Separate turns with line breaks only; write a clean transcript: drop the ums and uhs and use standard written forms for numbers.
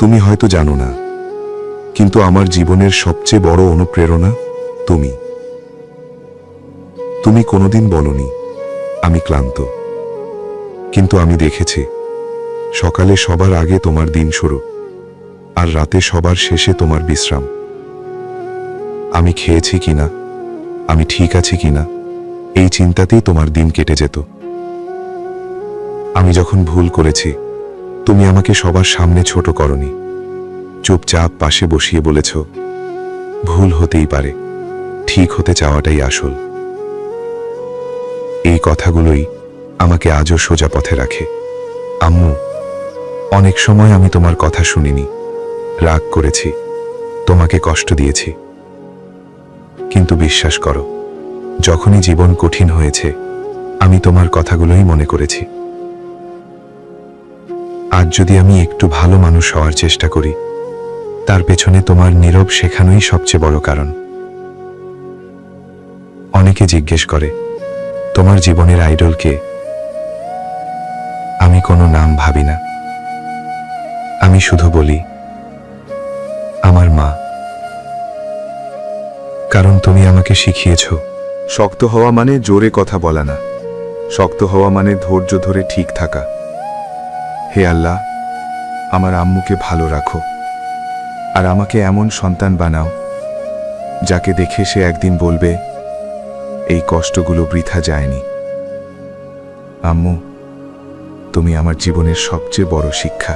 তুমি হয়তো জানো না, কিন্তু আমার জীবনের সবচেয়ে বড় অনুপ্রেরণা তুমি। তুমি কোনোদিন বলনি আমি ক্লান্ত, কিন্তু আমি দেখেছি সকালে সবার আগে তোমার দিন শুরু, আর রাতে সবার শেষে তোমার বিশ্রাম। আমি খেয়েছি কিনা, আমি ঠিক আছি কিনা, এই চিন্তাতেই তোমার দিন কেটে যেত। আমি যখন ভুল করেছি, তুমি আমাকে সবার সামনে ছোট করনি, চুপচাপ পাশে বসিয়ে বলেছ, ভুল হতেই পারে, ঠিক হতে চাওয়াটাই আসল। এই কথাগুলোই আমাকে আজও সোজা পথে রাখে। আম্মু, অনেক সময় আমি তোমার কথা শুনিনি, রাগ করেছি, তোমাকে কষ্ট দিয়েছি, কিন্তু বিশ্বাস করো, যখনই জীবন কঠিন হয়েছে আমি তোমার কথাগুলোই মনে করেছি। আজ যদি আমি একটু ভালো মানুষ হওয়ার চেষ্টা করি, তার পেছনে তোমার নীরব শেখানোই সবচেয়ে বড় কারণ। অনেকে জিজ্ঞেস করে, তোমার জীবনের আইডল কে? আমি কোনো নাম ভাবি না, আমি শুধু বলি আমার মা। কারণ তুমি আমাকে শিখিয়েছ, শক্ত হওয়া মানে জোরে কথা বলা না, শক্ত হওয়া মানে ধৈর্য ধরে ঠিক থাকা। হে আল্লাহ, আমার আম্মুকে ভালো রাখো, আর আমাকে এমন সন্তান বানাও যাকে দেখে সে একদিন বলবে, এই কষ্টগুলো বৃথা যায়নি। আম্মু, তুমি আমার জীবনের সবচেয়ে বড় শিক্ষা।